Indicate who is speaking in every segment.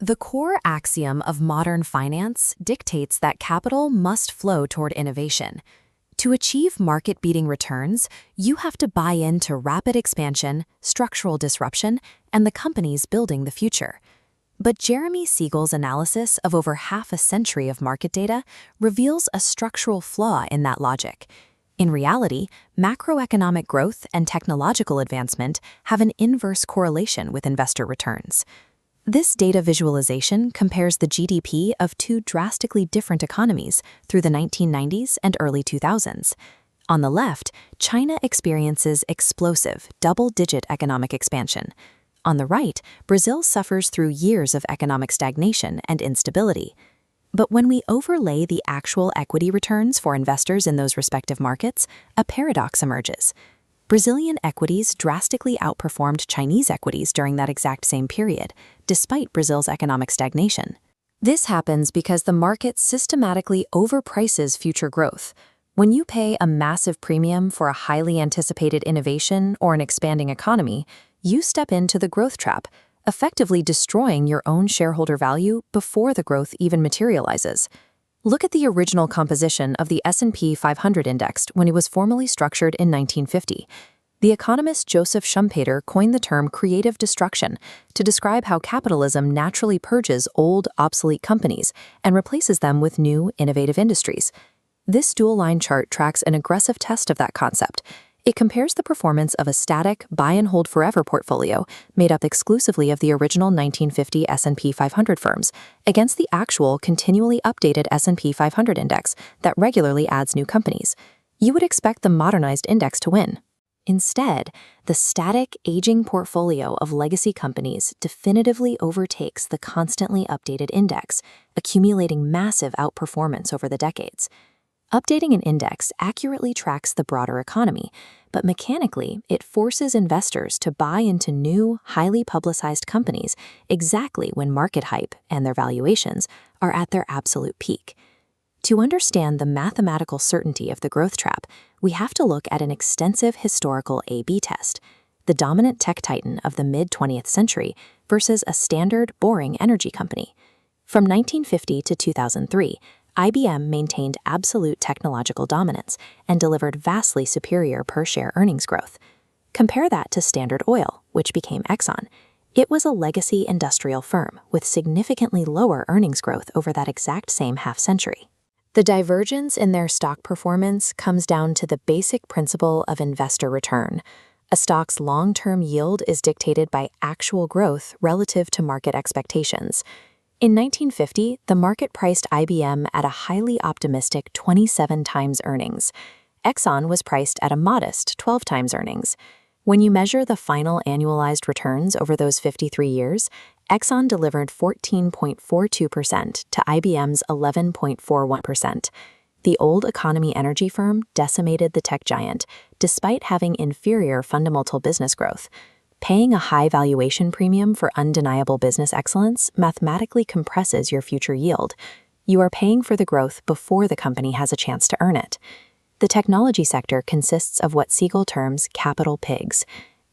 Speaker 1: The core axiom of modern finance dictates that capital must flow toward innovation. To achieve market-beating returns, you have to buy into rapid expansion, structural disruption, and the companies building the future. But Jeremy Siegel's analysis of over half a century of market data reveals a structural flaw in that logic. In reality, macroeconomic growth and technological advancement have an inverse correlation with investor returns. This data visualization compares the GDP of two drastically different economies through the 1990s and early 2000s. On the left, China experiences explosive, double-digit economic expansion. On the right, Brazil suffers through years of economic stagnation and instability. But when we overlay the actual equity returns for investors in those respective markets, a paradox emerges. Brazilian equities drastically outperformed Chinese equities during that exact same period, despite Brazil's economic stagnation. This happens because the market systematically overprices future growth. When you pay a massive premium for a highly anticipated innovation or an expanding economy, you step into the growth trap, effectively destroying your own shareholder value before the growth even materializes. Look at the original composition of the S&P 500 index when it was formally structured in 1950. The economist Joseph Schumpeter coined the term creative destruction to describe how capitalism naturally purges old, obsolete companies and replaces them with new, innovative industries. This dual-line chart tracks an aggressive test of that concept. It compares the performance of a static, buy-and-hold-forever portfolio made up exclusively of the original 1950 S&P 500 firms against the actual, continually updated S&P 500 index that regularly adds new companies. You would expect the modernized index to win. Instead, the static, aging portfolio of legacy companies definitively overtakes the constantly updated index, accumulating massive outperformance over the decades. Updating an index accurately tracks the broader economy, but mechanically, it forces investors to buy into new, highly publicized companies exactly when market hype and their valuations are at their absolute peak. To understand the mathematical certainty of the growth trap, we have to look at an extensive historical A/B test, the dominant tech titan of the mid-20th century versus a standard, boring energy company. From 1950 to 2003, IBM maintained absolute technological dominance and delivered vastly superior per-share earnings growth. Compare that to Standard Oil, which became Exxon. It was a legacy industrial firm with significantly lower earnings growth over that exact same half-century. The divergence in their stock performance comes down to the basic principle of investor return. A stock's long-term yield is dictated by actual growth relative to market expectations. In 1950, the market priced IBM at a highly optimistic 27 times earnings. Exxon was priced at a modest 12 times earnings. When you measure the final annualized returns over those 53 years, Exxon delivered 14.42% to IBM's 11.41%. The old economy energy firm decimated the tech giant, despite having inferior fundamental business growth. Paying a high valuation premium for undeniable business excellence mathematically compresses your future yield. You are paying for the growth before the company has a chance to earn it. The technology sector consists of what Siegel terms capital pigs.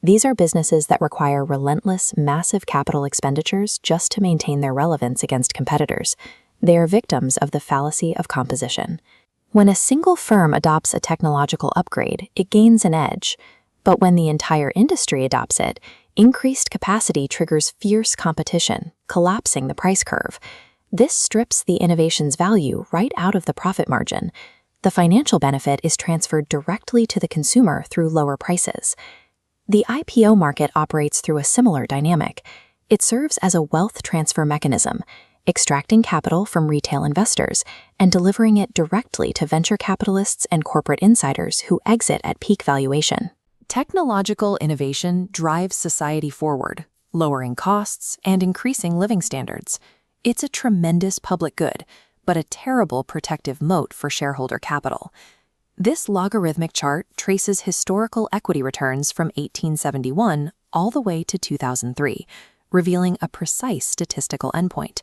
Speaker 1: These are businesses that require relentless, massive capital expenditures just to maintain their relevance against competitors. They are victims of the fallacy of composition. When a single firm adopts a technological upgrade, it gains an edge. But when the entire industry adopts it, increased capacity triggers fierce competition, collapsing the price curve. This strips the innovation's value right out of the profit margin. The financial benefit is transferred directly to the consumer through lower prices. The IPO market operates through a similar dynamic. It serves as a wealth transfer mechanism, extracting capital from retail investors and delivering it directly to venture capitalists and corporate insiders who exit at peak valuation. Technological innovation drives society forward, lowering costs and increasing living standards. It's a tremendous public good, but a terrible protective moat for shareholder capital. This logarithmic chart traces historical equity returns from 1871 all the way to 2003, revealing a precise statistical endpoint.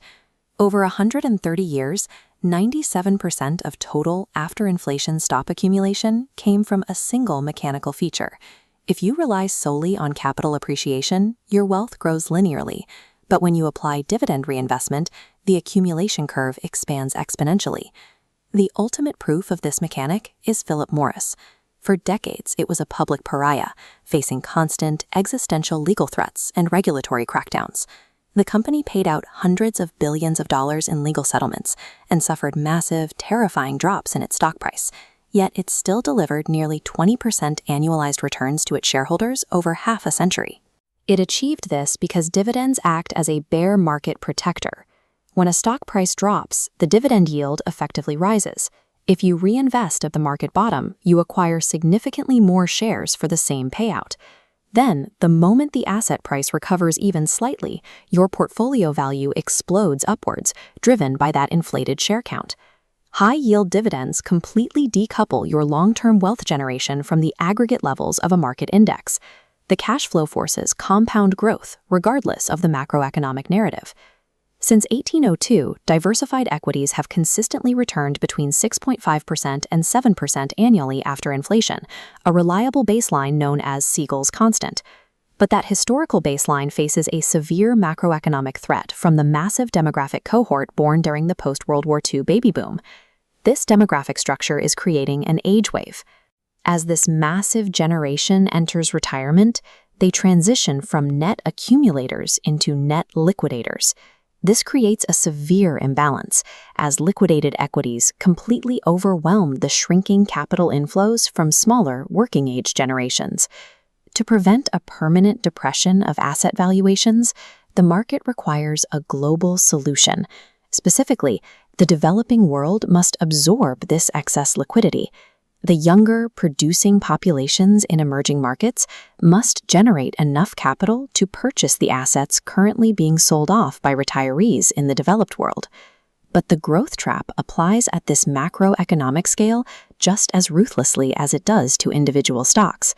Speaker 1: Over 130 years, 97% of total after-inflation stock accumulation came from a single mechanical feature. If you rely solely on capital appreciation, your wealth grows linearly. But when you apply dividend reinvestment, the accumulation curve expands exponentially. The ultimate proof of this mechanic is Philip Morris. For decades, it was a public pariah, facing constant existential legal threats and regulatory crackdowns. The company paid out hundreds of billions of dollars in legal settlements and suffered massive, terrifying drops in its stock price. Yet it still delivered nearly 20% annualized returns to its shareholders over half a century. It achieved this because dividends act as a bear market protector. When a stock price drops, the dividend yield effectively rises. If you reinvest at the market bottom, you acquire significantly more shares for the same payout. Then, the moment the asset price recovers even slightly, your portfolio value explodes upwards, driven by that inflated share count. High-yield dividends completely decouple your long-term wealth generation from the aggregate levels of a market index. The cash flow forces compound growth, regardless of the macroeconomic narrative. Since 1802, diversified equities have consistently returned between 6.5% and 7% annually after inflation, a reliable baseline known as Siegel's constant. But that historical baseline faces a severe macroeconomic threat from the massive demographic cohort born during the post-World War II baby boom. This demographic structure is creating an age wave. As this massive generation enters retirement, they transition from net accumulators into net liquidators. This creates a severe imbalance, as liquidated equities completely overwhelm the shrinking capital inflows from smaller working-age generations. To prevent a permanent depression of asset valuations, the market requires a global solution. Specifically, the developing world must absorb this excess liquidity. The younger, producing populations in emerging markets must generate enough capital to purchase the assets currently being sold off by retirees in the developed world. But the growth trap applies at this macroeconomic scale just as ruthlessly as it does to individual stocks.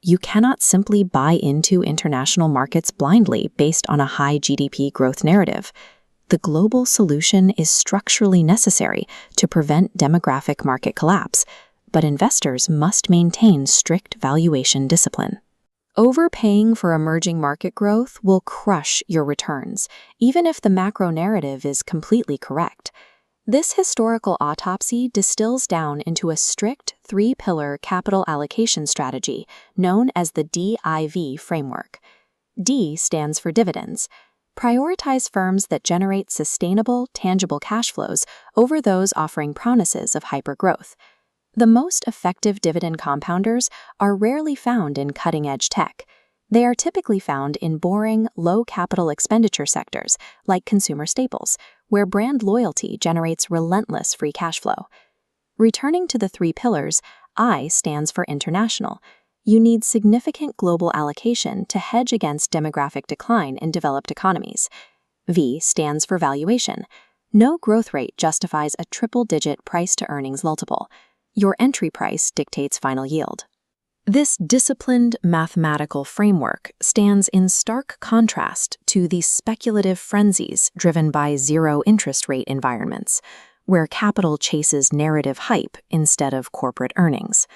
Speaker 1: You cannot simply buy into international markets blindly based on a high GDP growth narrative. The global solution is structurally necessary to prevent demographic market collapse, but investors must maintain strict valuation discipline. Overpaying for emerging market growth will crush your returns, even if the macro narrative is completely correct. This historical autopsy distills down into a strict three-pillar capital allocation strategy known as the DIV framework. D stands for dividends. Prioritize firms that generate sustainable, tangible cash flows over those offering promises of hypergrowth. The most effective dividend compounders are rarely found in cutting-edge tech. They are typically found in boring, low-capital expenditure sectors like consumer staples, where brand loyalty generates relentless free cash flow. Returning to the three pillars, I stands for international. You need significant global allocation to hedge against demographic decline in developed economies. V stands for valuation. No growth rate justifies a triple-digit price-to-earnings multiple. Your entry price dictates final yield. This disciplined mathematical framework stands in stark contrast to the speculative frenzies driven by zero-interest rate environments, where capital chases narrative hype instead of corporate earnings.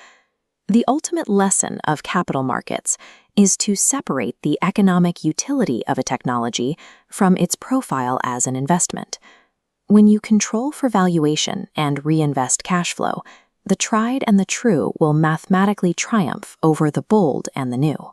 Speaker 1: The ultimate lesson of capital markets is to separate the economic utility of a technology from its profile as an investment. When you control for valuation and reinvest cash flow, the tried and the true will mathematically triumph over the bold and the new.